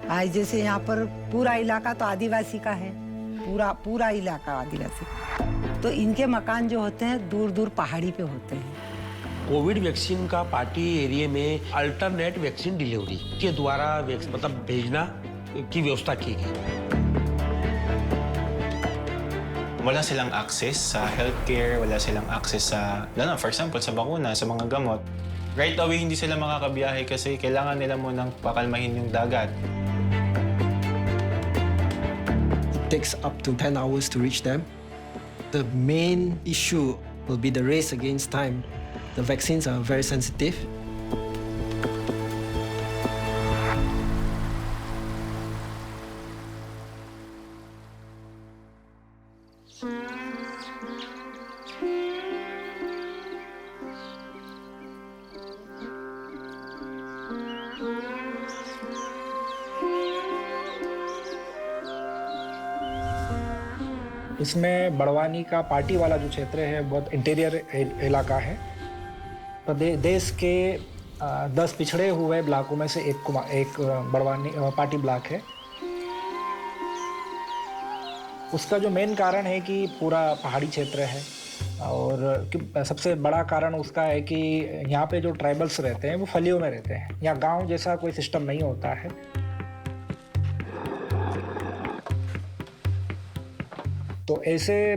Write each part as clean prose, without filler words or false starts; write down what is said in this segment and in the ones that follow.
आज जैसे यहाँ पर पूरा इलाका तो आदिवासी का है, पूरा इलाका आदिवासी, तो इनके मकान जो होते हैं दूर दूर पहाड़ी पे होते हैं। कोविड वैक्सीन का पार्टी एरिया में अल्टरनेट वैक्सीन डिलीवरी के द्वारा मतलब भेजना की व्यवस्था की गई। Wala silang access sa healthcare, wala silang access sa, for example, sa bakuna, sa mga gamot. Right away, hindi sila makakabiyahe kasi kailangan nila munang pakalmahin yung dagat. It takes up to 10 hours to reach them. The main issue will be the race against time. The vaccines are very sensitive. इसमें बड़वानी का पार्टी वाला जो क्षेत्र है बहुत इंटीरियर इलाका है। देश के 10 पिछड़े हुए ब्लॉकों में से एक बड़वानी पार्टी ब्लॉक है। उसका जो मेन कारण है कि पूरा पहाड़ी क्षेत्र है और सबसे बड़ा कारण उसका है कि यहाँ पे जो ट्राइबल्स रहते हैं वो फलियों में रहते हैं। यहाँ गांव जैसा कोई सिस्टम नहीं होता है। तो ऐसे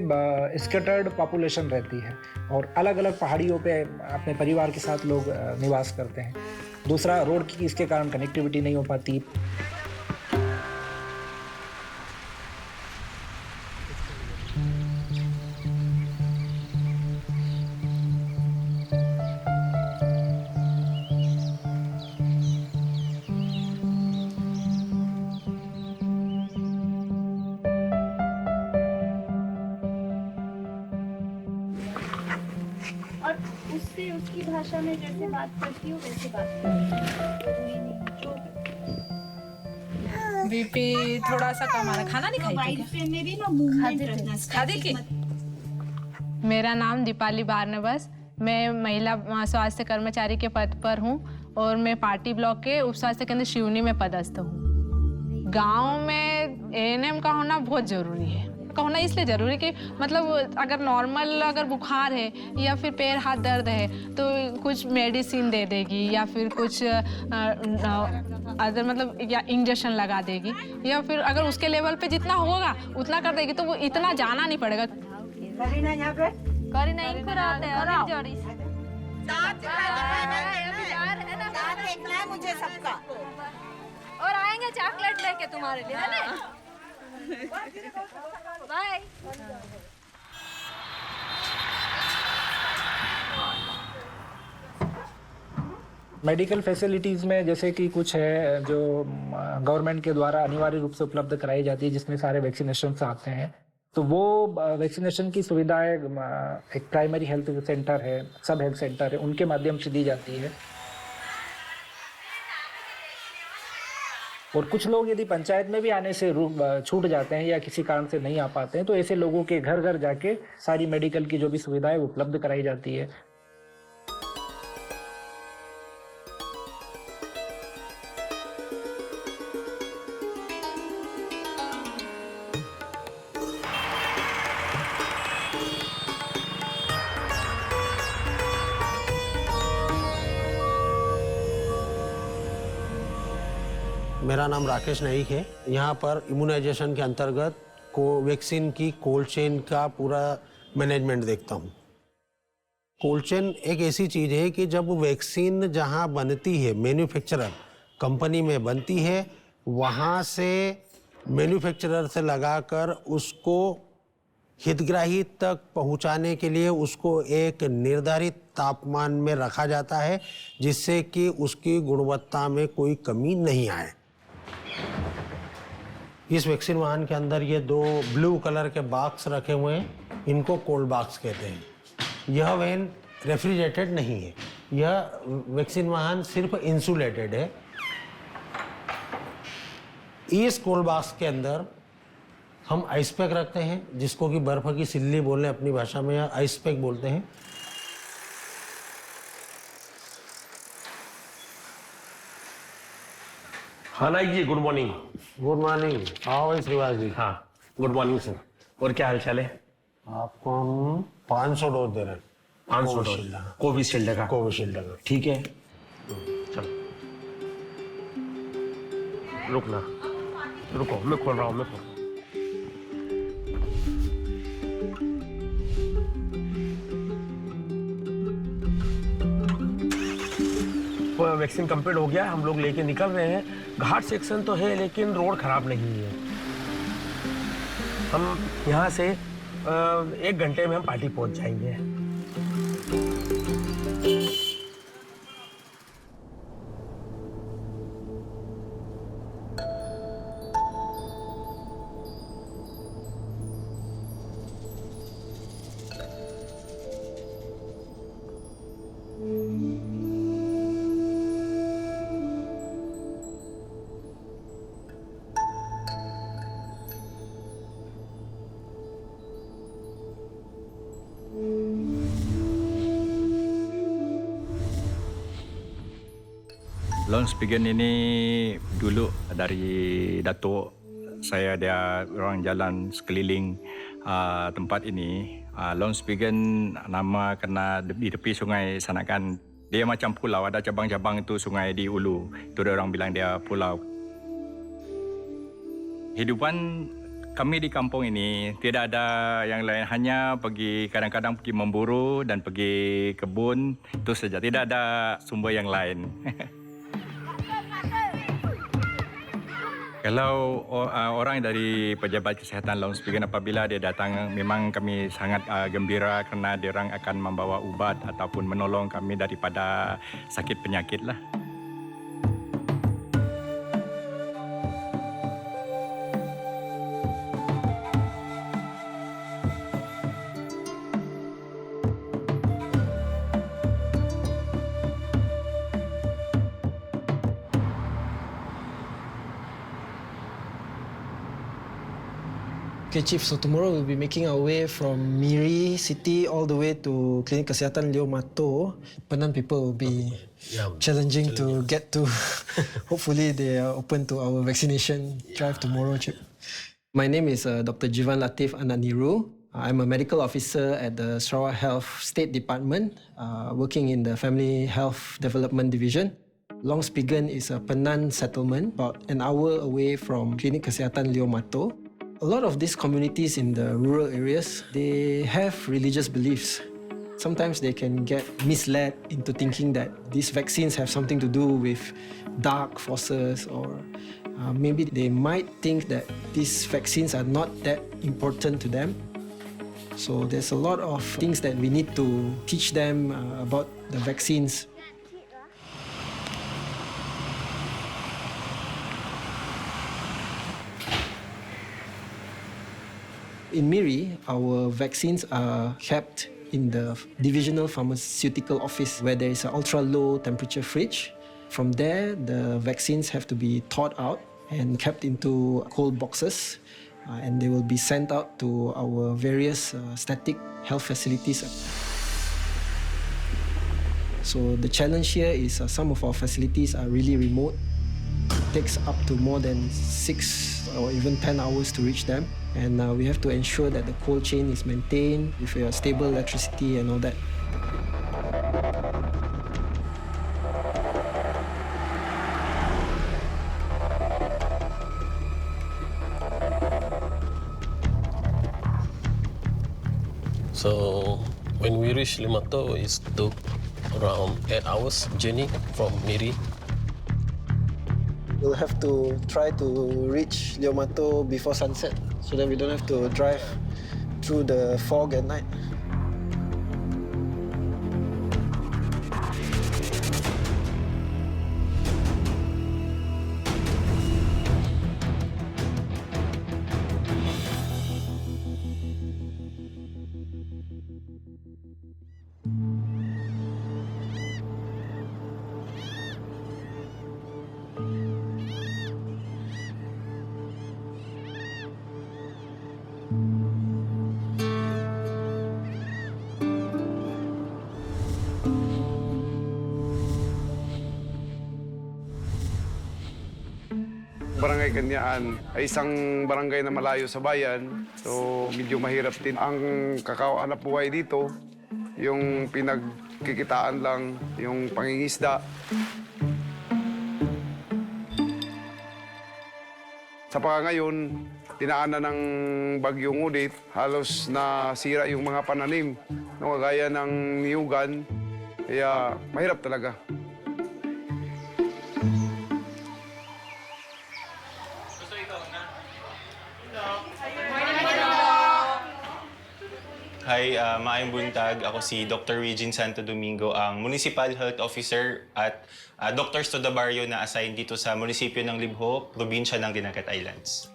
स्कैटर्ड पॉपुलेशन रहती है और अलग अलग पहाड़ियों पे अपने परिवार के साथ लोग निवास करते हैं। दूसरा, रोड की इसके कारण कनेक्टिविटी नहीं हो पाती। उससे उसकी भाषा में जैसे बात करती हूँ वैसे बात करती हूँ। बीपी थोड़ा सा कम आ रहा। खाना नहीं खाई थी? मेरा नाम दीपाली बारनबस, मैं महिला स्वास्थ्य कर्मचारी के पद पर हूँ और मैं पार्टी ब्लॉक के उप स्वास्थ्य केंद्र शिवनी में पदस्थ हूँ। गांव में एएनएम का होना बहुत जरूरी है। का होना इसलिए जरूरी कि मतलब अगर नॉर्मल अगर बुखार है या फिर पैर हाथ दर्द है तो कुछ मेडिसिन दे देगी या फिर कुछ अदर मतलब या इंजेक्शन लगा देगी या फिर अगर उसके लेवल पे जितना होगा उतना कर देगी, तो वो इतना जाना नहीं पड़ेगा। मुझे सबका और आएंगे चॉकलेट लेके तुम्हारे लिए, है ना? बाय। मेडिकल फैसिलिटीज़ में जैसे कि कुछ है जो गवर्नमेंट के द्वारा अनिवार्य रूप से उपलब्ध कराई जाती है, जिसमें सारे वैक्सीनेशन आते हैं। तो वो वैक्सीनेशन की सुविधाएं एक प्राइमरी हेल्थ सेंटर है, सब हेल्थ सेंटर है, उनके माध्यम से दी जाती है। और कुछ लोग यदि पंचायत में भी आने से छूट जाते हैं या किसी कारण से नहीं आ पाते हैं तो ऐसे लोगों के घर घर जाके सारी मेडिकल की जो भी सुविधाएं उपलब्ध कराई जाती है। मेरा नाम राकेश नाइक है। यहाँ पर इम्यूनाइजेशन के अंतर्गत वैक्सीन की कोल्ड चेन का पूरा मैनेजमेंट देखता हूँ। कोल्ड चेन एक ऐसी चीज़ है कि जब वैक्सीन जहाँ बनती है, मैन्युफैक्चरर कंपनी में बनती है, वहाँ से मैन्युफैक्चरर से लगाकर उसको हितग्राही तक पहुँचाने के लिए उसको एक निर्धारित तापमान में रखा जाता है, जिससे कि उसकी गुणवत्ता में कोई कमी नहीं आए। इस वैक्सीन वाहन के अंदर ये 2 ब्लू कलर के बॉक्स रखे हुए हैं, इनको कोल्ड बॉक्स कहते हैं। यह वैन रेफ्रिजरेटेड नहीं है, यह वैक्सीन वाहन सिर्फ इंसुलेटेड है। इस कोल्ड बॉक्स के अंदर हम आइस पैक रखते हैं, जिसको कि बर्फ की सिल्ली बोलते हैं अपनी भाषा में, या आइस पैक बोलते हैं। हाँ नाइक जी, गुड मॉर्निंग। Good morning. आओ भाई श्रीवास जी। हाँ गुड मॉर्निंग सर। और क्या हाल चाल है? आपको हम 500 डोज दे रहे हैं। 500 डोज कोविशील्ड का। कोविशील्ड का। ठीक है, चलो रुकना, रुको मैं खोल रहा हूँ, वैक्सीन कंप्लीट हो गया, हम लोग लेके निकल रहे हैं। घाट सेक्शन तो है लेकिन रोड खराब नहीं है। हम यहाँ से 1 घंटे में हम पार्टी पहुंच जाएंगे। Launch Begin ini dulu dari Datuk saya, dia orang jalan sekeliling tempat ini. Launch Begin nama kena di tepi sungai Sanakan. Dia macam pulau, ada cabang-cabang itu sungai di ulu. Itu dia orang bilang dia pulau. Hidupan kami di kampung ini tidak ada yang lain, hanya pergi kadang-kadang pergi memburu dan pergi kebun, itu saja. Tidak ada sumber yang lain. Kalau orang dari pejabat kesihatan Launch Begin apabila dia datang, memang kami sangat gembira kerana dia orang akan membawa ubat ataupun menolong kami daripada sakit penyakit lah. Okay, Chief. So tomorrow we'll be making our way from Miri City all the way to Klinik Kesihatan Leo Mato. Penang people will be challenging to get to. Hopefully they are open to our vaccination drive tomorrow, Chief. My name is Dr. Jivan Latif Ananiru. I'm a medical officer at the Sarawak Health State Department, working in the Family Health Development Division. Long Spigen is a Penang settlement, about an hour away from Klinik Kesihatan Leo Mato. A lot of these communities in the rural areas, they have religious beliefs. Sometimes they can get misled into thinking that these vaccines have something to do with dark forces, or maybe they might think that these vaccines are not that important to them. So there's a lot of things that we need to teach them about the vaccines. In Miri, our vaccines are kept in the Divisional Pharmaceutical Office, where there is an ultra-low temperature fridge. From there, the vaccines have to be thawed out and kept into cold boxes, and they will be sent out to our various static health facilities. So the challenge here is some of our facilities are really remote. It takes up to more than 6 or even 10 hours to reach them. And we have to ensure that the cold chain is maintained with stable electricity and all that. So when we reach Limato, it took around 8 hours journey from Miri. We'll have to try to reach Leo Mato before sunset, so that we don't have to drive through the fog at night. Barangay Kanyaan ay isang barangay na malayo sa bayan. So, medyo mahirap din. Ang kakahanap buhay dito, yung pinagkikitaan lang, yung pangingisda. Sa ngayon, dinaanan ng bagyong Udit, halos nasira yung mga pananim, no, kagaya ng niyugan. Kaya mahirap talaga. Hi, maayong buntag. Ako si Dr. Regine Santo Domingo, ang Municipal Health Officer at Doctors to the Barrio na assign dito sa munisipyo ng Libho, probinsya ng Dinagat Islands.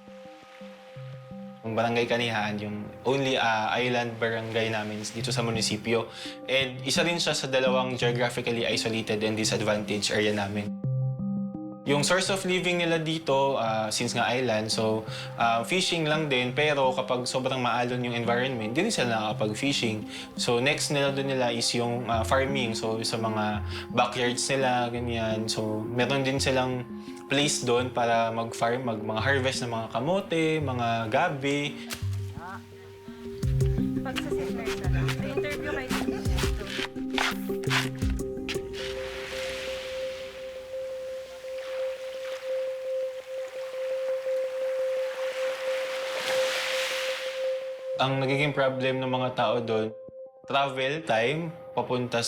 Yung Barangay Kanihaan, yung only island barangay namin dito sa munisipyo. And isa rin siya sa dalawang geographically isolated and disadvantaged area namin. Yung source of living nila dito, since nga island, so fishing lang din, pero kapag sobrang maalon yung environment, hindi sila nakakapag-fishing. So next nila doon nila is yung farming, so sa mga backyards nila, ganyan. So meron din silang place doon para mag-farm, mga harvest ng mga kamote, mga gabi. Pag sa seminar ka lang, sa interview kayo Ang nagiging problem ng mga tao doon, travel time papunta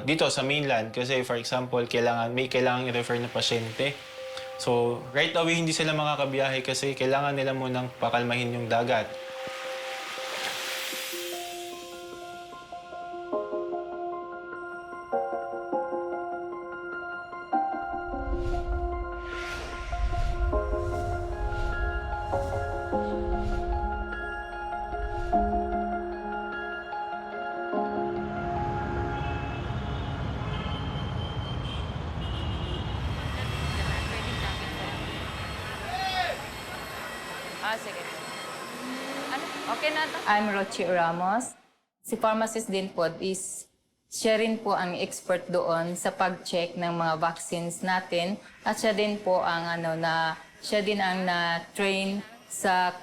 dito sa mainland. Kasi for example, may kailangan i-refer na pasyente. So right away, hindi sila makakabiyahe kasi kailangan nila munang pakalmahin yung dagat. Sige. Okay na to? I'm Rochi Ramos. Si pharmacist din po is siya rin po ang expert doon sa pag-check ng mga vaccines natin at siya din po ang siya din ang na-train sa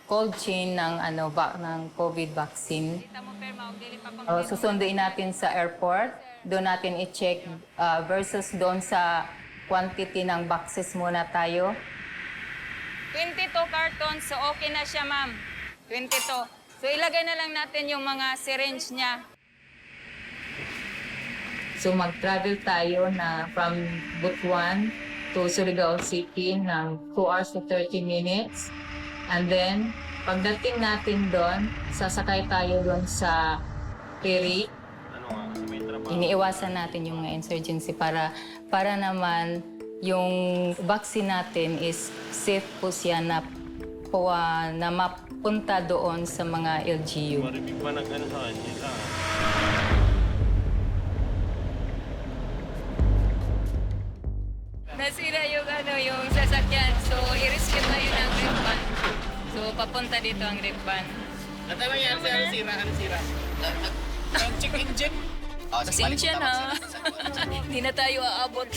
cold chain ng ng COVID vaccine. Susunduin natin sa airport, doon natin i-check versus doon sa quantity ng boxes muna tayo. 22 cartons, so okay na siya, ma'am. 22. So ilagay na lang natin yung mga syringe niya. So mag-travel tayo na from Butuan to Surigao City ng 2 hours to 30 minutes. And then, pagdating natin doon, sasakay tayo doon sa ferry. Iniiwasan natin yung insurgency para naman yung vaccine natin is safe po siya na mapunta doon sa mga LGU. Maribig pa sa kanya. Nasira yung sasakyan, so i-rescue tayo ng red van. So papunta dito ang red van. Ano sira? Ang check engine. Pasensya na. Hindi na tayo aabot.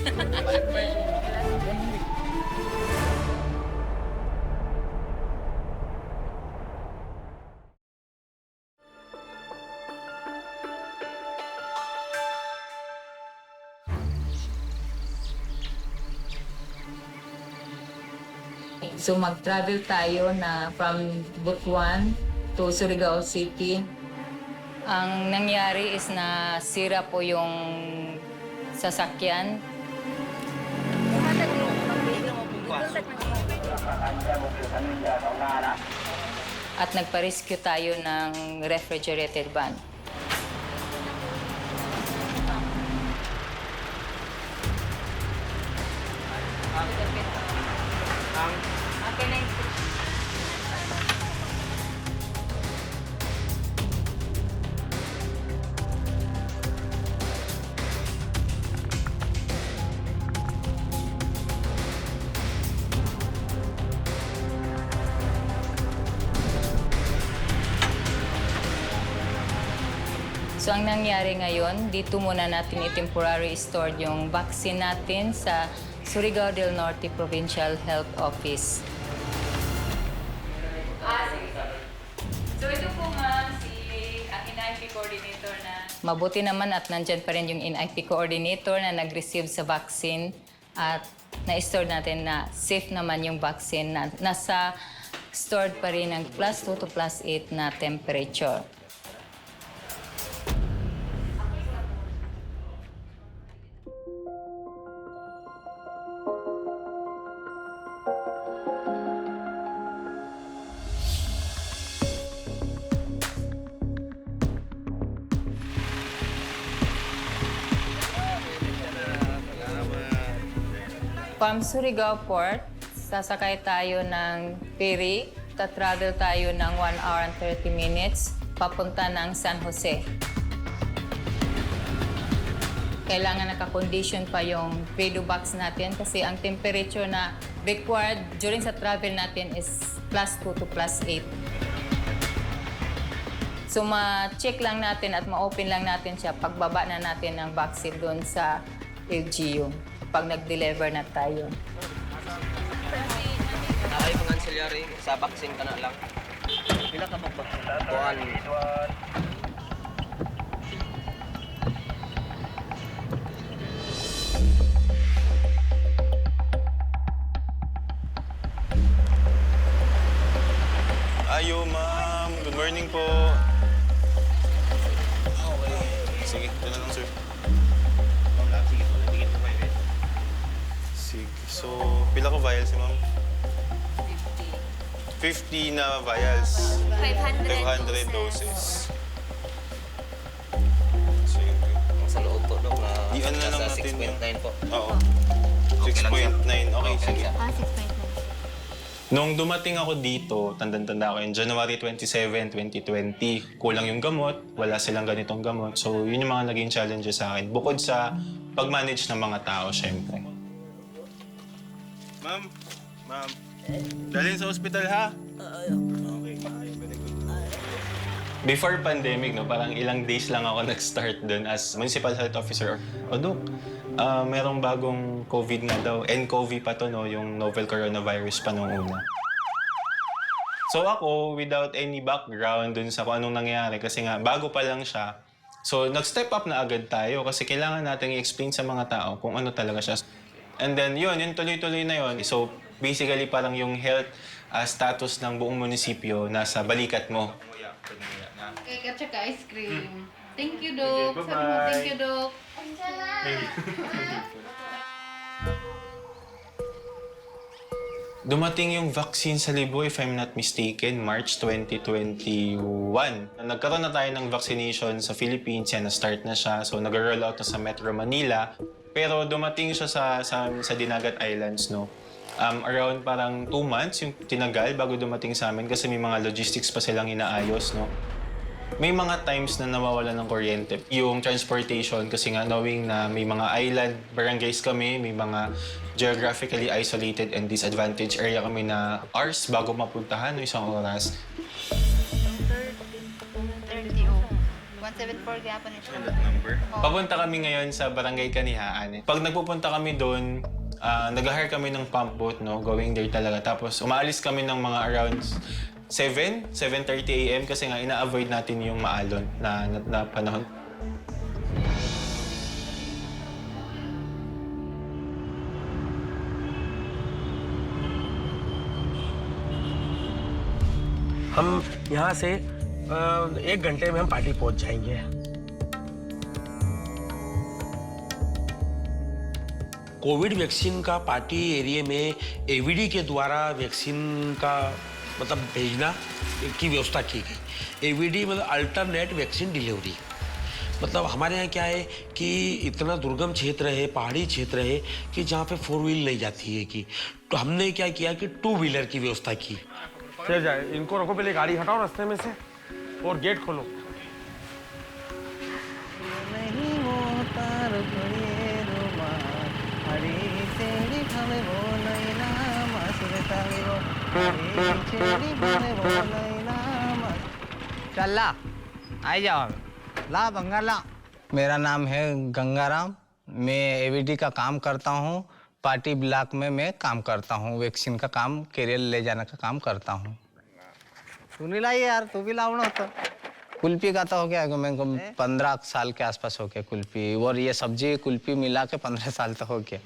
So mag-travel tayo na from Butuan to Surigao City. Ang nangyari is na sira po yung sasakyan. At nagpa-rescue tayo ng refrigerated van. So ang nangyari ngayon, dito muna natin i-temporary stored yung vaccine natin sa Surigao del Norte Provincial Health Office. So ito po ma'am, ang NIP coordinator na... Mabuti naman at nandyan pa rin yung NIP coordinator na nag-receive sa vaccine at na-store natin na safe naman yung vaccine na nasa stored pa rin ng +2 to +8 na temperature. From Surigao Port, sasakay tayo ng ferry. Ta-travel tayo ng 1 hour and 30 minutes papunta ng San Jose. Kailangan naka-condition pa yung Credo box natin kasi ang temperature na required during sa travel natin is +2 to +8. So ma-check lang natin at ma-open lang natin siya pagbaba na natin ng vaccine doon sa LGU pag nag-deliver na tayo. Ay, mga ancillary, sa vaccine ka na lang. Pila ka mag-vaccine? Buwan. Ayo, ma'am. Good morning po. Okay. Sige, ito na lang, sir. Sige. So, pila ko vials, ma'am? 50 na vials. 500 doses. Sige. Sa loob po, Dok, na Iyan na lang nasa natin 6.9 po. Oo. Okay lang siya. 6.9. Okay, sige. 6.9. Nung dumating ako dito, tanda-tanda ko yun, January 27, 2020, kulang yung gamot, wala silang ganitong gamot. So, yun yung mga naging challenges sa akin. Bukod sa pag-manage ng mga tao, syempre. Ma'am, dalhin sa ospital, ha? Okay. Before pandemic, no, parang ilang days lang ako nag-start dun as municipal health officer. O, Dok, merong bagong COVID nga daw. nCoV pa to, no? Yung novel coronavirus pa nung una. So ako, without any background dun sa kung anong nangyari, kasi nga, bago pa lang siya. So, nag-step up na agad tayo kasi kailangan natin i-explain sa mga tao kung ano talaga siya. And then, yun tuloy-tuloy na yun. So, basically, parang yung health status ng buong munisipyo nasa balikat mo. Cake at saka ice cream. Thank you, Dok. Sabi mo, thank you, Dok. Dumating yung vaccine sa Libo, if I'm not mistaken, March 2021. Nagkaroon na tayo ng vaccination sa Philippines, yan, na-start na siya. So, nag-roll out na sa Metro Manila. Pero dumating siya sa Dinagat Islands, no? Around parang 2 months yung tinagal bago dumating sa amin kasi may mga logistics pa silang inaayos, no? May mga times na nawawala ng kuryente. Yung transportation, kasi nga knowing na may mga island barangays kami, may mga geographically isolated and disadvantaged area kami na hours bago mapuntahan, no, isang oras. 174 gapon ito. Papunta kami ngayon sa Barangay Kanihaan. Pag nagpupunta kami doon, nag-hire kami ng pump boat, no, going there talaga. Tapos umaalis kami ng mga around 7:30 a.m. kasi nga ina-avoid natin yung maalon na panahon. हम यहाँ से 1 घंटे में हम पार्टी पहुँच जाएंगे। Covid vaccine का party area में एवीडी के द्वारा वैक्सीन का मतलब भेजना की व्यवस्था की गई। एवीडी मतलब अल्टरनेट वैक्सीन डिलीवरी। मतलब हमारे यहाँ क्या है कि इतना दुर्गम क्षेत्र है, पहाड़ी क्षेत्र है कि जहाँ पे 4 व्हील नहीं जाती है कि तो हमने क्या किया कि 2 व्हीलर की व्यवस्था की। चल जाए, इनको रखो, पहले गाड़ी हटाओ रास्ते में से और गेट खोलो। चल ला, आई जाओ। ला बंगाला। मेरा नाम है गंगाराम। मैं एवीडी का काम करता हूँ। पार्टी ब्लॉक में मैं काम करता हूँ। वैक्सीन का काम, कैरियर ले जाने का काम करता हूँ। तू नहीं लाई यार, तू भी लावना होता। कुल्फी का तो हो गया, मेरे को 15 साल के आसपास हो गया कुल्फी, और ये सब्जी कुल्फी मिला के 15 साल तो हो गया।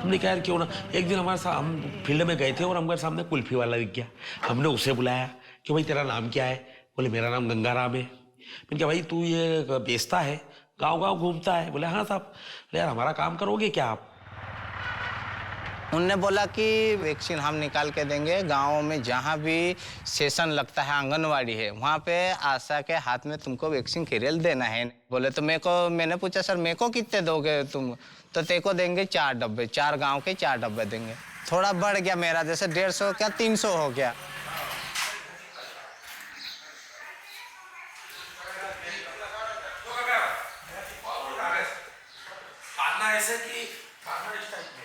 हमने कहा यार क्यों ना, एक दिन हमारे साथ हम फील्ड में गए थे और हमारे सामने कुल्फी वाला दिख गया। हमने उसे बुलाया कि भाई तेरा नाम क्या है? बोले मेरा नाम गंगाराम है। मैंने कहा भाई तू ये बेचता है, गांव-गांव घूमता है? बोले हाँ साहब। यार हमारा काम करोगे क्या आप? उनने बोला कि वैक्सीन हम निकाल के देंगे। गाँव में जहाँ भी सेशन लगता है, आंगनवाड़ी है, वहाँ पे आशा के हाथ में तुमको वैक्सीन कैरियर देना है। बोले तो मैंने पूछा सर मेरे को कितने दोगे तुम? तो तेरे को देंगे 4 डब्बे, 4 गांव के 4 डब्बे देंगे। थोड़ा बढ़ गया मेरा, जैसे 150 क्या 300 हो गया।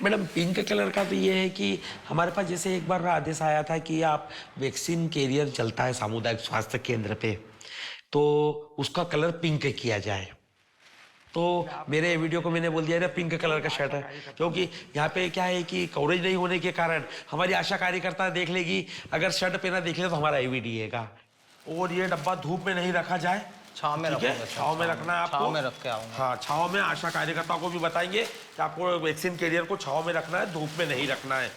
मैडम पिंक कलर का तो ये है कि हमारे पास जैसे एक बार आदेश आया था कि आप वैक्सीन कैरियर चलता है सामुदायिक स्वास्थ्य केंद्र पे, तो उसका कलर पिंक किया जाए। तो मेरे वीडियो को मैंने बोल दिया ना पिंक कलर का शर्ट है, क्योंकि यहाँ पे क्या है कि कवरेज नहीं होने के कारण हमारी आशा कार्यकर्ता देख लेगी, अगर शर्ट पहना देख ले तो हमारा एवीडी है। और ये डब्बा धूप में नहीं रखा जाए, छाव में रखूंगा। छाव में रखना है आपको। छाव में रख के आऊंगा। हाँ, छाव में। आशा कार्यकर्ताओं को भी बताएंगे कि आपको वैक्सीन कैरियर को छाव में रखना है, धूप में नहीं रखना है।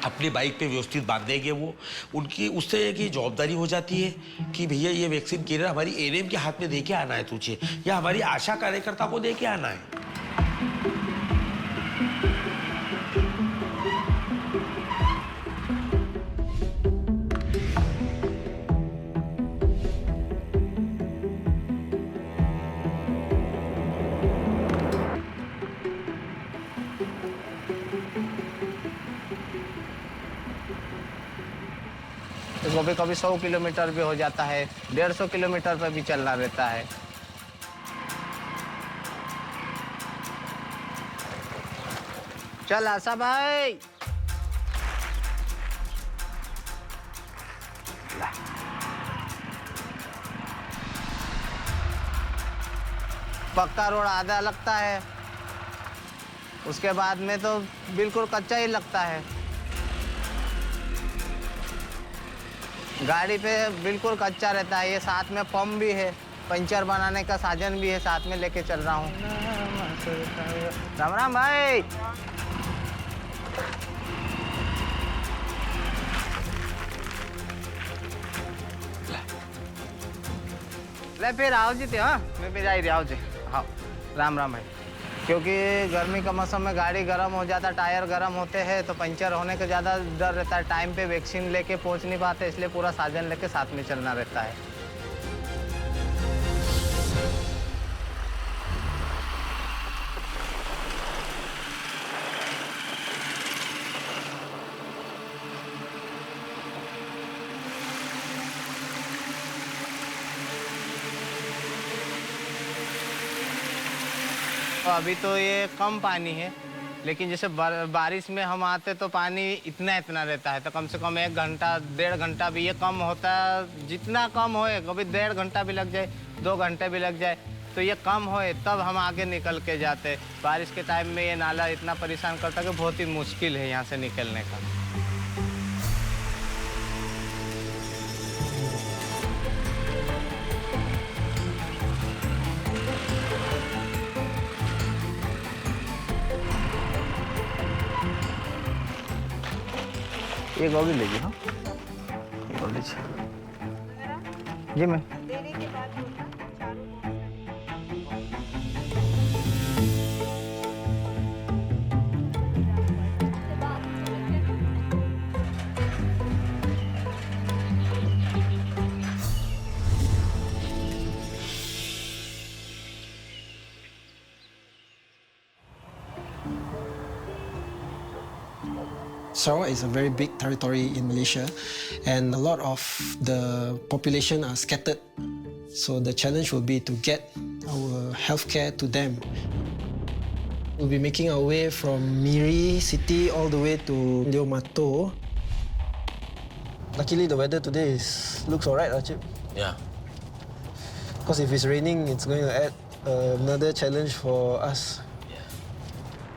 अपनी बाइक पे व्यवस्थित बांध देंगे वो, उनकी उससे एक जवाबदारी हो जाती है कि भैया ये वैक्सीन कैरियर हमारी एएनएम के हाथ में दे के आना है तुझे, या हमारी आशा कार्यकर्ता को दे के आना है। कभी कभी 100 किलोमीटर भी हो जाता है, 150 किलोमीटर पर भी चलना रहता है। चल आशा भाई। पक्का रोड आधा लगता है, उसके बाद में तो बिल्कुल कच्चा ही लगता है। गाड़ी पे बिल्कुल कच्चा रहता है। ये साथ में पंप भी है, पंचर बनाने का साधन भी है, साथ में लेके चल रहा हूँ। राम राम भाई। ले फिर आओ जी। हाँ मैं भी जा रही आओ जी। हाँ राम राम भाई। क्योंकि गर्मी का मौसम में गाड़ी गर्म हो जाता, टायर गर्म होते हैं, तो पंचर होने का ज़्यादा डर रहता है। टाइम पे वैक्सीन लेके पहुंच नहीं पाते, इसलिए पूरा साधन लेके साथ में चलना रहता है। तो अभी तो ये कम पानी है, लेकिन जैसे बारिश में हम आते तो पानी इतना रहता है, तो कम से कम 1 घंटा 1.5 घंटा भी ये कम होता है। जितना कम होए, कभी 1.5 घंटा भी लग जाए, 2 घंटे भी लग जाए, तो ये कम होए तब हम आगे निकल के जाते। बारिश के टाइम में ये नाला इतना परेशान करता कि बहुत ही मुश्किल है यहाँ से निकलने का। एक और भी लीजिए। हाँ एक और लीजिए जी। मैं Sarawak is a very big territory in Malaysia, and a lot of the population are scattered. So the challenge will be to get our healthcare to them. We'll be making our way from Miri city all the way to Leo Mato. Luckily, the weather today looks alright, Chip. Yeah. Because if it's raining, it's going to add another challenge for us.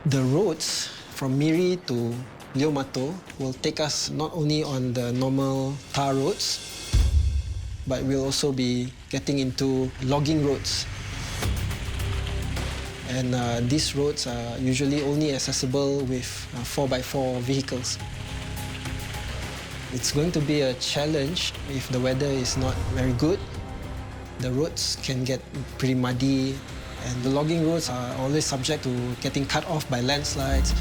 The roads from Miri to Leo Mato will take us not only on the normal tar roads, but we'll also be getting into logging roads. And these roads are usually only accessible with 4x4 vehicles. It's going to be a challenge if the weather is not very good. The roads can get pretty muddy, and the logging roads are always subject to getting cut off by landslides.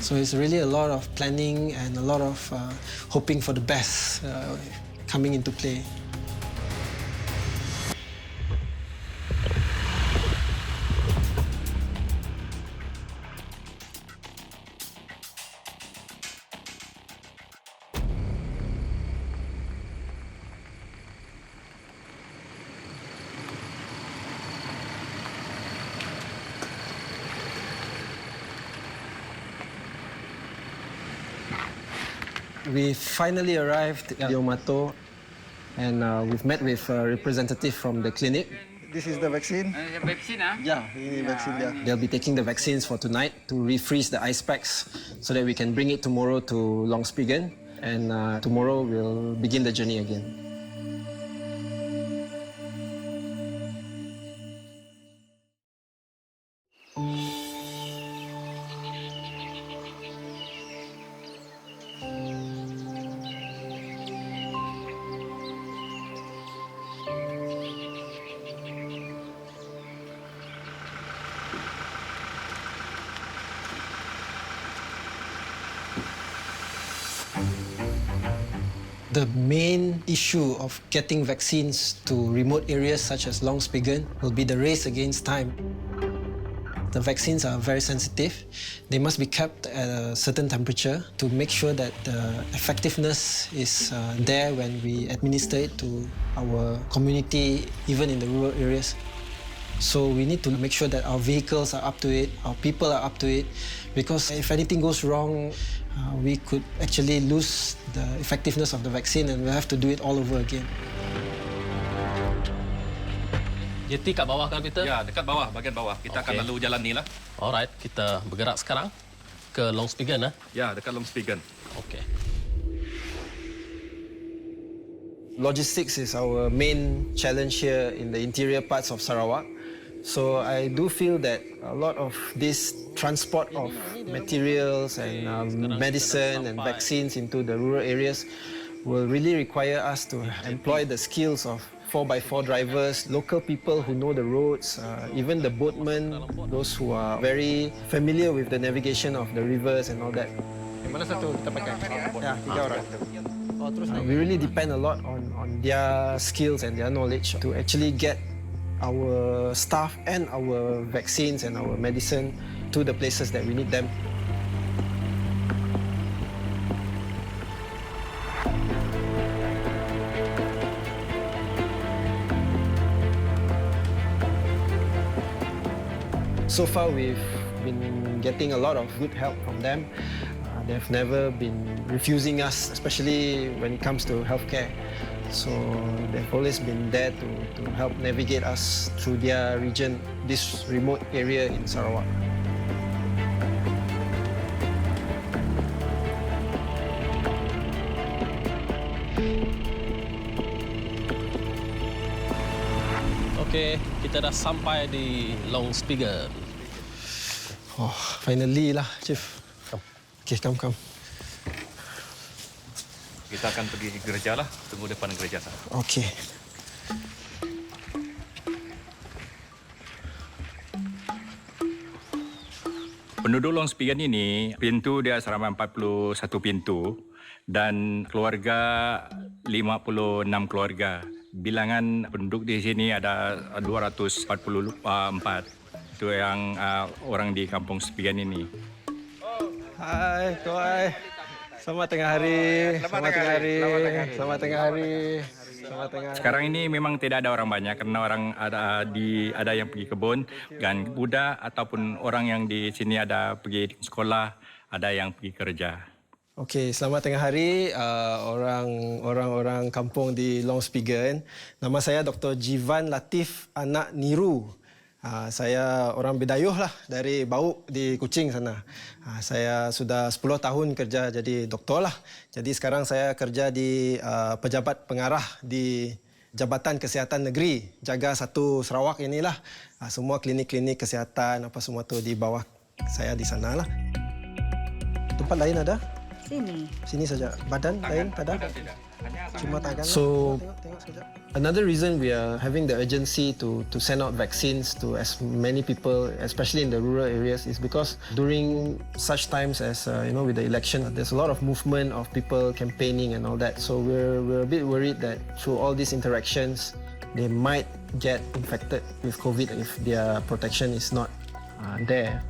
So it's really a lot of planning and a lot of hoping for the best coming into play. We finally arrived at Leo Mato, and we've met with a representative from the clinic. This is the vaccine? Vaccine, ah? Yeah, ini vaccine dia. They'll be taking the vaccines for tonight to refreeze the ice packs so that we can bring it tomorrow to Longspigen, and tomorrow we'll begin the journey again. The main issue of getting vaccines to remote areas such as Longspigen will be the race against time. The vaccines are very sensitive. They must be kept at a certain temperature to make sure that the effectiveness is there when we administer it to our community, even in the rural areas. So we need to make sure that our vehicles are up to it, our people are up to it, because if anything goes wrong, we could actually lose the effectiveness of the vaccine and we'll have to do it all over again. JT kat bawah kan, Peter? Ya, dekat bawah, bahagian bawah. Kita akan lalu jalan ni lah. Alright, kita bergerak sekarang ke Longspigen, eh? Ya, dekat Longspigen. Okay. Logistics is our main challenge here in the interior parts of Sarawak. So I do feel that a lot of this transport of materials and medicine and vaccines into the rural areas will really require us to employ the skills of 4x4 drivers, local people who know the roads, even the boatmen, those who are very familiar with the navigation of the rivers and all that. Mana satu kita pakai? Ya, 3 orang. We really depend a lot on their skills and their knowledge to actually get our staff and our vaccines and our medicine to the places that we need them. So far, we've been getting a lot of good help from them. They've never been refusing us, especially when it comes to healthcare. So they've always been there to help navigate us through their region, this remote area in Sarawak. Okay, kita dah sampai di Longspigen. Oh, finally lah, Chief. Okay, come. Kita akan pergi ke gereja lah. Tunggu depan gereja sana. Okay. Penduduk Longspigen ini, pintu dia selama 41 pintu dan keluarga 56 keluarga. Bilangan penduduk di sini ada 244. Itu yang orang di kampung Spigen ini. Hai, Tuai. Selamat tengah hari. Selamat tengah hari. Selamat tengah hari. Selamat tengah hari. Sekarang ini memang tidak ada orang banyak karena orang ada yang pergi kebun dan budak ataupun orang yang di sini ada pergi sekolah, ada yang pergi kerja. Okey, selamat tengah hari orang-orang kampung di Long Spigen. Nama saya Dr. Jivan Latif Anak Niru. Saya orang Bidayuh lah dari Bauk di Kuching sana. Saya sudah 10 tahun kerja jadi doktor lah. Jadi sekarang saya kerja di pejabat pengarah di Jabatan Kesihatan Negeri, jaga satu Sarawak inilah. Semua klinik-klinik kesihatan apa semua tu di bawah saya di sana lah. Tempat lain ada? Sini saja. Badan lain ada? Cuma tangan. So, another reason we are having the urgency to send out vaccines to as many people, especially in the rural areas, is because during such times as with the election, there's a lot of movement of people campaigning and all that. So we're a bit worried that through all these interactions, they might get infected with COVID if their protection is not there.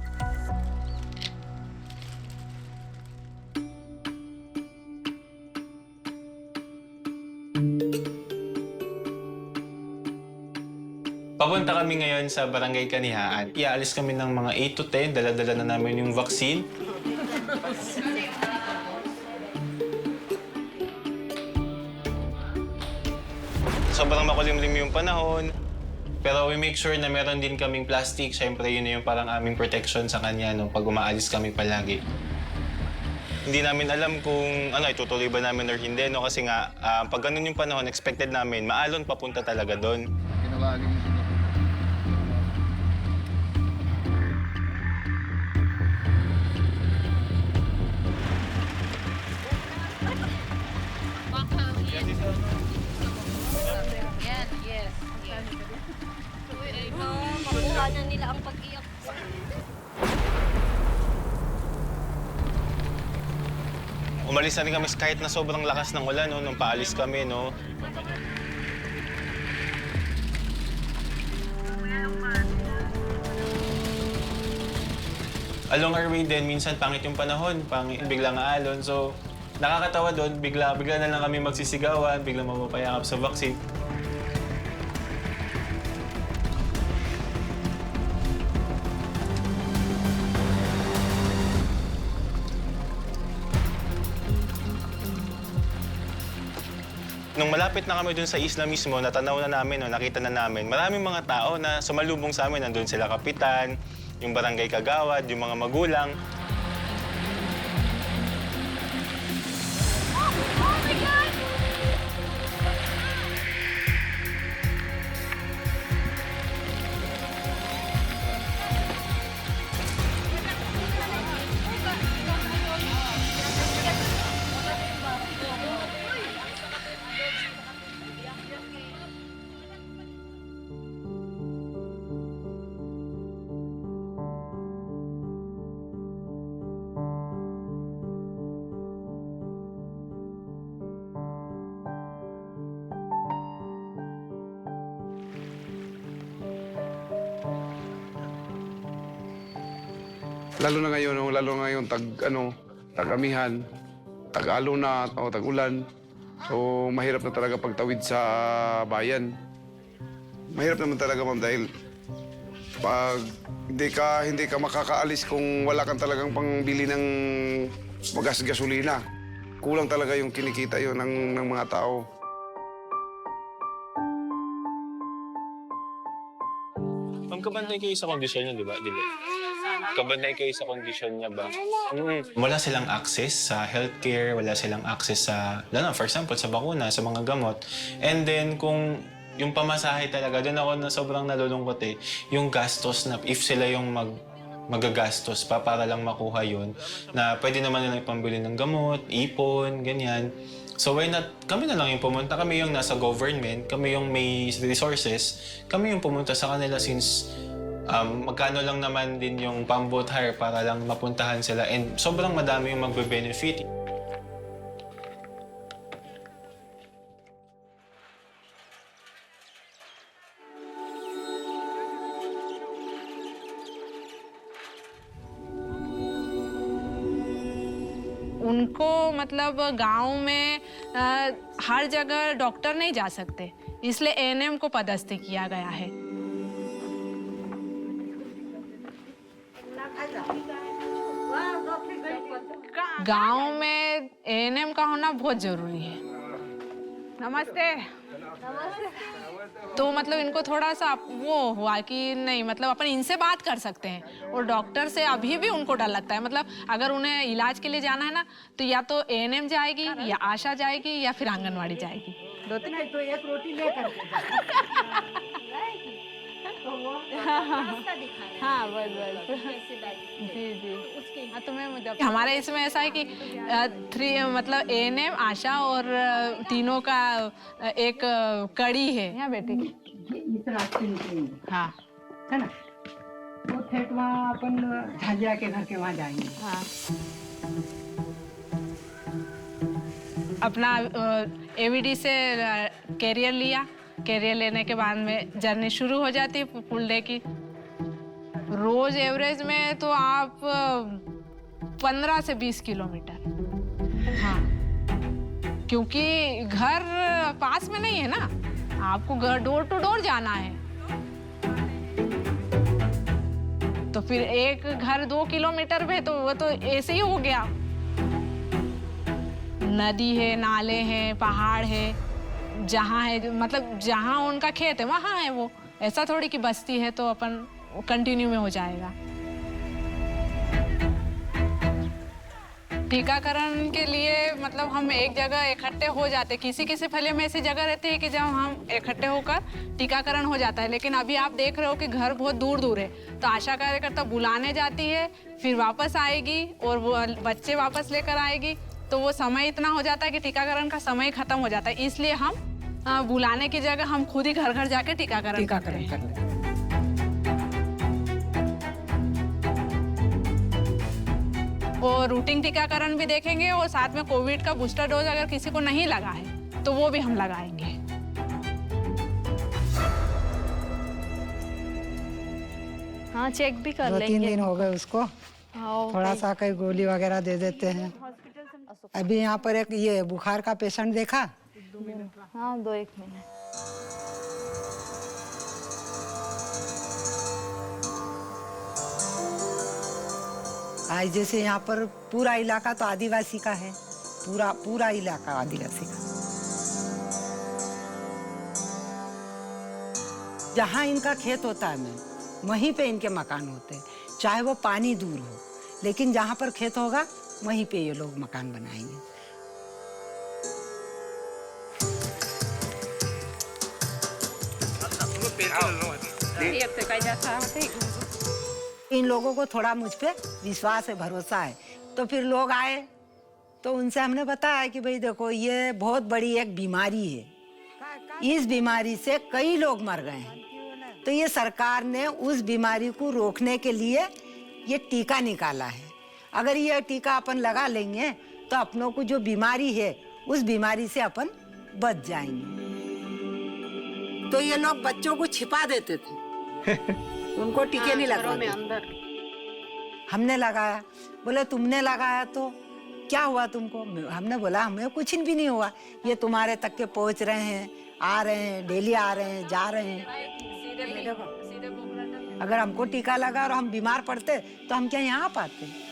Papunta kami ngayon sa Barangay Kanihaan. Iaalis kami ng mga 8 to 10. Dala-dala na namin yung vaccine. Sobrang makulimlim yung panahon. Pero we make sure na meron din kaming plastic. Siyempre, yun yung parang aming protection sa kanya pag umaalis kami palagi. Hindi namin alam kung itutuloy ba namin or hindi. No? Kasi nga, pag ganun yung panahon, expected namin, maalon papunta talaga doon. Yan, yes. Makuha na nila ang pag-iyak. Umalis na rin kami kahit na sobrang lakas ng ulan nung paalis kami, no? Along our way din, minsan pangit yung panahon, biglang aalon. So, nakakatawa doon, bigla na lang kami magsisigawan, biglang mapapayakap sa vaccine. Nung malapit na kami dun sa isla mismo, natanaw na namin, nakita na namin, maraming mga tao na sumalubong sa amin. Nandun sila kapitan, yung barangay kagawad, yung mga magulang. Lalo na ngayon, tag-amihan, tag-alo na o tag-ulan. So, mahirap na talaga pagtawid sa bayan. Mahirap naman talaga, ma'am, dahil pag hindi ka makakaalis kung wala kang talagang pangbili ng gasolina. Kulang talaga yung kinikita yun ng mga tao. Kabantay kayo sa kondisyon niya, di ba? Kabantay kayo sa kondisyon niya ba? Wala silang access sa healthcare, wala silang access sa, for example, sa bakuna, sa mga gamot. And then, kung yung pamasahe talaga, doon ako na sobrang nalulungkot yung gastos na if sila yung magagastos pa para lang makuha yun, na pwede naman nilang ipambili ng gamot, ipon, ganyan. So why not, kami na lang yung pumunta. Kami yung nasa government, kami yung may resources, kami yung pumunta sa kanila since magkano lang naman din yung pang-boat hire para lang mapuntahan sila. And sobrang madami yung magbe-benefit. उनको मतलब गांव में हर जगह डॉक्टर नहीं जा सकते, इसलिए एएनएम को पदस्थ किया गया है। गांव में एएनएम का होना बहुत जरूरी है। नमस्ते। तो मतलब इनको थोड़ा सा वो हुआ कि नहीं, मतलब अपन इनसे बात कर सकते हैं, और डॉक्टर से अभी भी उनको डर लगता है। मतलब अगर उन्हें इलाज के लिए जाना है ना, तो या तो एएनएम जाएगी या आशा जाएगी या फिर आंगनवाड़ी जाएगी। दो तीन तो एक रोटी लेकर हाँ बस जी जी। हाँ, तो मैं हमारे इसमें ऐसा है कि 3 मतलब एएनएम, आशा और तीनों का एक कड़ी है। यहाँ बेटे हाँ है ना, वो ठेठ वहाँ अपन झांझिया के घर के वहाँ जाएंगे। हाँ। अपना एवीडी से कैरियर लिया, कैरियर लेने के बाद में जर्नी शुरू हो जाती है फुल डे की। रोज एवरेज में तो आप 15 से 20 किलोमीटर। हाँ, क्योंकि घर पास में नहीं है ना, आपको घर डोर टू डोर जाना है। तो फिर एक घर 2 किलोमीटर पे, तो वो तो ऐसे ही हो गया। नदी है, नाले हैं, पहाड़ है, जहाँ है मतलब जहाँ उनका खेत है वहाँ है वो। ऐसा थोड़ी कि बस्ती है तो अपन कंटिन्यू में हो जाएगा। टीकाकरण के लिए मतलब हम एक जगह इकट्ठे हो जाते। किसी किसी फले में ऐसी जगह रहती है कि जब हम इकट्ठे होकर टीकाकरण हो जाता है। लेकिन अभी आप देख रहे हो कि घर बहुत दूर दूर है, तो आशा कार्यकर्ता बुलाने जाती है, फिर वापस आएगी और वो बच्चे वापस लेकर आएगी। तो वो समय इतना हो जाता है कि टीकाकरण का समय खत्म हो जाता है। इसलिए हम बुलाने की जगह हम खुद ही घर घर जाके टीकाकरण करते हैं। और रूटीन टीकाकरण भी देखेंगे, और साथ में कोविड का बूस्टर डोज अगर किसी को नहीं लगा है तो वो भी हम लगाएंगे। हाँ, चेक भी कर लेंगे। 2-3 दिन हो गए उसको, थोड़ा सा कई गोली वगैरह दे देते हैं। अभी यहाँ पर एक ये बुखार का पेशेंट देखा। हाँ, 2-1 मिनट। आज जैसे यहाँ पर पूरा इलाका तो आदिवासी का है, पूरा इलाका आदिवासी का। जहाँ इनका खेत होता है मैं वहीं पे इनके मकान होते हैं, चाहे वो पानी दूर हो, लेकिन जहाँ पर खेत होगा वहीं पे ये लोग मकान बनाएंगे। इन लोगों को थोड़ा मुझ पे विश्वास है, भरोसा है, तो फिर लोग आए तो उनसे हमने बताया कि भाई देखो ये बहुत बड़ी एक बीमारी है, इस बीमारी से कई लोग मर गए हैं, तो ये सरकार ने उस बीमारी को रोकने के लिए ये टीका निकाला है। अगर ये टीका अपन लगा लेंगे तो अपनों को जो बीमारी है उस बीमारी से अपन बच जाएंगे। तो ये लोग बच्चों को छिपा देते थे उनको टीके नहीं लगाते। हमने लगाया, बोले तुमने लगाया तो क्या हुआ तुमको? हमने बोला हमें कुछ भी नहीं हुआ, ये तुम्हारे तक के पहुंच रहे हैं, आ रहे हैं, डेली आ रहे हैं, जा रहे हैं। अगर हमको टीका लगा और हम बीमार पड़ते तो हम क्या यहाँ आ पाते?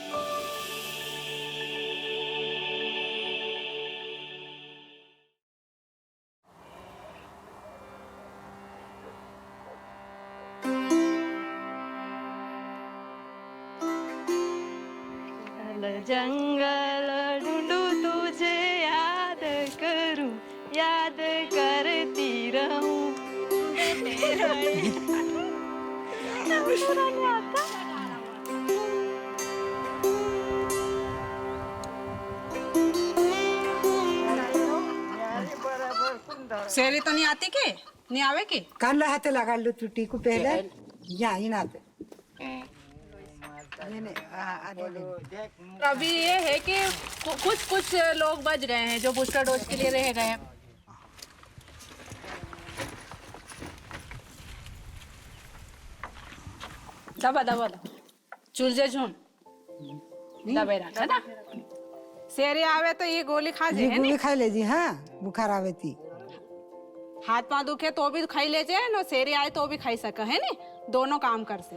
जंगल ढूंढू तुझे याद करूं, याद करती रहूं। शेरी तो नहीं आती के नहीं आवे के कान हाथे लगा लो त्रुटि को पहले यहाँ ही ना दे। अभी ये है कि कुछ लोग बच गए हैं जो बूस्टर डोज के लिए रह गए हैं। दबा चुलजे झुन दबे रखा ना। शेरी आवे तो ये गोली खा जे, गोली खा ले जी। हाँ, बुखार आवे थी, हाथ पाँव दुखे तो भी खाई ले जाए ना, शेरी आए तो भी खाई सका है नी, दोनों काम कर से।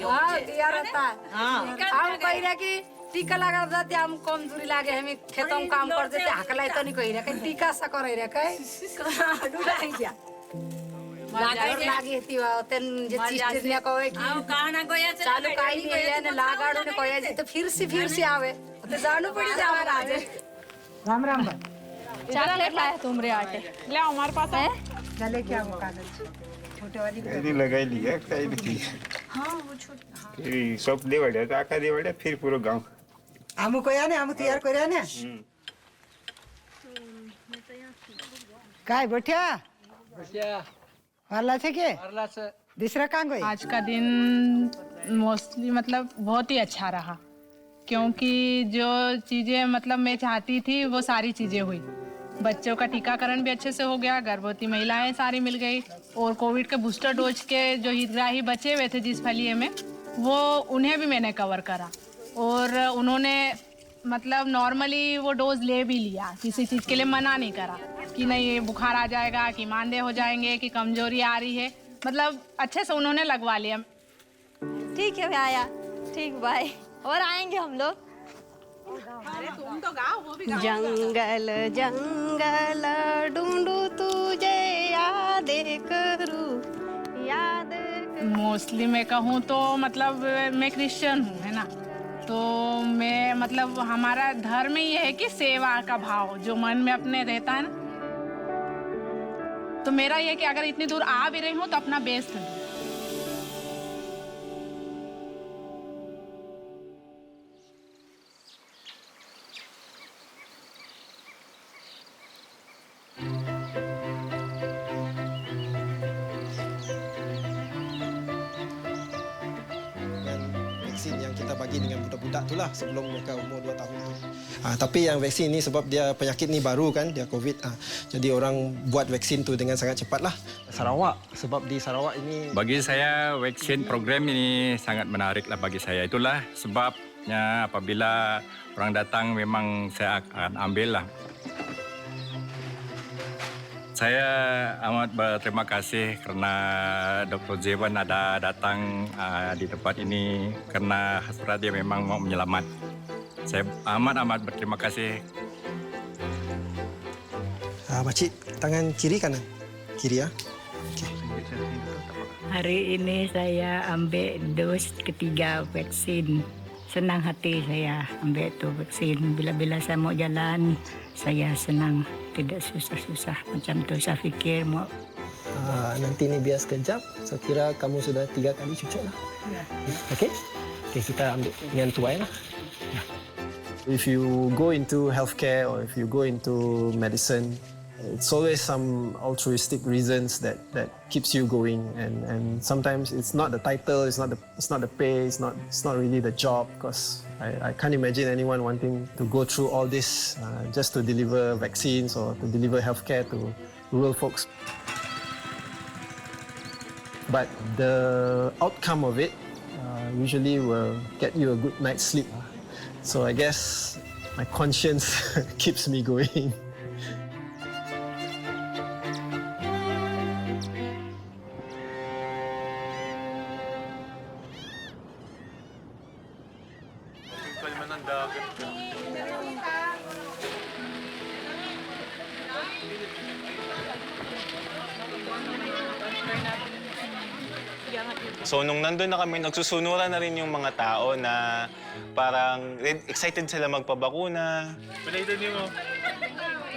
हाँ दिया रहता है हम कही रहे कि टीका लगा देते हम कमजोरी लागे हम खेतों में काम कर देते हकलाई तो नहीं कही रहे कहीं टीका सा करे रहे कहीं क्या लागे थी तेन जे चीज ने कहे कि चालू काई नहीं है ने लगाड़ो ने कहे जे तो फिर से आवे तो जानू पड़ी जा आज राम राम चॉकलेट लाया तुमरे आटे ले आओ हमारे पास है गले क्या वो कागज छोटे वाली कहीं लगाई लिया कहीं नहीं हाँ वो छोटे फिर सब देवाड़े तो आका देवाड़े फिर पूरा गांव आमु कोया ने आमु तैयार कोया ने काय बैठा वाला छे के दूसरा काम कोई आज का दिन मोस्टली मतलब बहुत ही अच्छा रहा क्योंकि जो चीज़ें मतलब मैं चाहती थी वो सारी चीज़ें हुई। बच्चों का टीकाकरण भी अच्छे से हो गया, गर्भवती महिलाएं सारी मिल गई और कोविड के बूस्टर डोज के जो हितग्राही बचे हुए थे जिस फलिए में वो उन्हें भी मैंने कवर करा और उन्होंने मतलब नॉर्मली वो डोज ले भी लिया, किसी चीज़ के लिए मना नहीं करा कि नहीं बुखार आ जाएगा कि मांदे हो जाएंगे कि कमजोरी आ रही है, मतलब अच्छे से उन्होंने लगवा लिया। ठीक है भैया ठीक बाय और आएंगे हम लोग तुम तो गाओ वो भी जंगल जंगल ढूंढू तुझे याद करूं याद मोस्टली मैं कहूँ तो मतलब मैं क्रिश्चियन हूँ है ना, तो मैं मतलब हमारा धर्म ही है कि सेवा का भाव जो मन में अपने रहता है ना, तो मेरा ये कि अगर इतनी दूर आ भी रही हूँ तो अपना बेस्ट है। Vaksin yang kita bagi dengan budak-budak tu lah sebelum mereka umur 2 tahun tu. Tapi yang vaksin ni sebab dia penyakit ni baru kan, dia COVID. Jadi orang buat vaksin tu dengan sangat cepat lah. Sarawak, sebab di Sarawak ini... Bagi saya, vaksin program ini sangat menarik lah bagi saya. Itulah sebabnya apabila orang datang memang saya akan ambil lah. Saya amat berterima kasih kerana Dr. Zewan ada datang di tempat ini kerana hasrat dia memang mau menyelamat. Saya amat berterima kasih. Makcik, tangan kiri kanan? Kiri ya. Okay. Hari ini saya ambil dos ketiga vaksin. Senang hati saya ambil tu vaksin. Bila-bila saya mau jalan, saya senang. Tidak susah-susah macam tu. Saya fikir mau... Nanti ni biar sekejap. Saya kira kamu sudah 3 kali cucuk lah. Okey? Okey, kita ambil dengan tuai lah. If you go into healthcare or if you go into medicine, it's always some altruistic reasons that keeps you going, and sometimes it's not the title, it's not the pay, it's not really the job, because I can't imagine anyone wanting to go through all this just to deliver vaccines or to deliver healthcare to rural folks. But the outcome of it usually will get you a good night's sleep. So I guess my conscience keeps me going. So nung nandun na kami, nagsusunuran na rin yung mga tao na parang excited sila magpabakuna. Pinaitan niyo mo?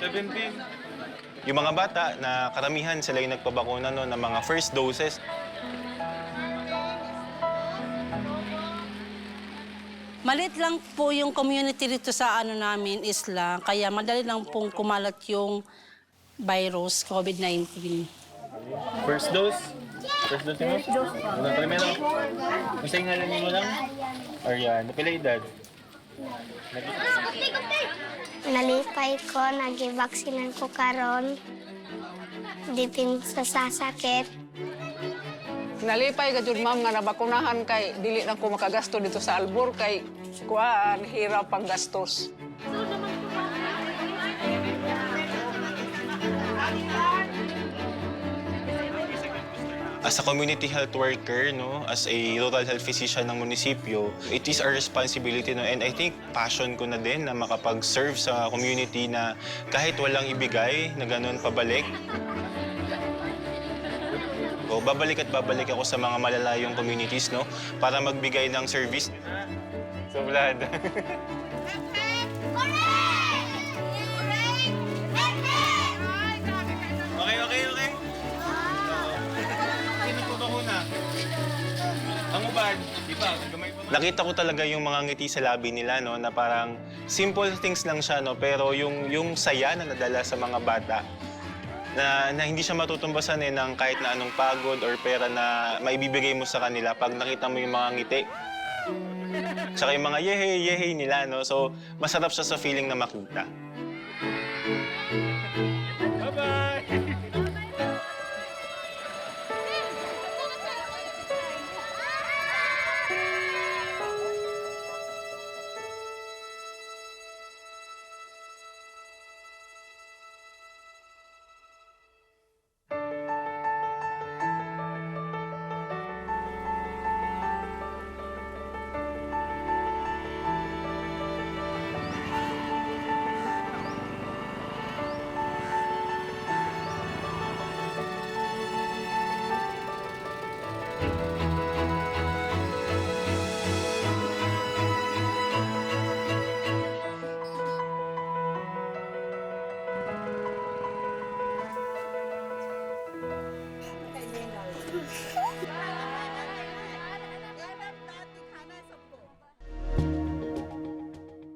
17. Yung mga bata na karamihan sila yung nagpabakuna no, ng mga first doses. Maliit lang po yung community dito sa namin, Isla, kaya madali lang pong kumalat yung virus, COVID-19. First dose? First dose mo? First dose pa. Unang primero? Basta yung ngalan mo lang? Or yan, napila edad? Nalipay ko, nag-vaksinan ko karon. Dipin sa sasakit. Nalipay ka jud ma'am nga nabakunahan kay dili na ko makagasto dito sa Albor kay kuan hirap pang gastos. As a community health worker, no, as a rural health physician ng munisipyo, it is our responsibility, no, and I think passion ko na din na makapag-serve sa community na kahit walang ibigay, na ganun pabalik. So, babalik at babalik ako sa mga malalayong communities, no, para magbigay ng service. So, Vlad. Okay. Ang ubad, di ba? Nakita ko talaga yung mga ngiti sa labi nila, no, na parang simple things lang siya, no, pero yung saya na nadala sa mga bata, na hindi siya matutumbasan ng kahit na anong pagod or pera na maibibigay mo sa kanila pag nakita mo yung mga ngiti. Tsaka yung mga yehey nila, no, so masarap siya sa feeling na makita. Bye-bye!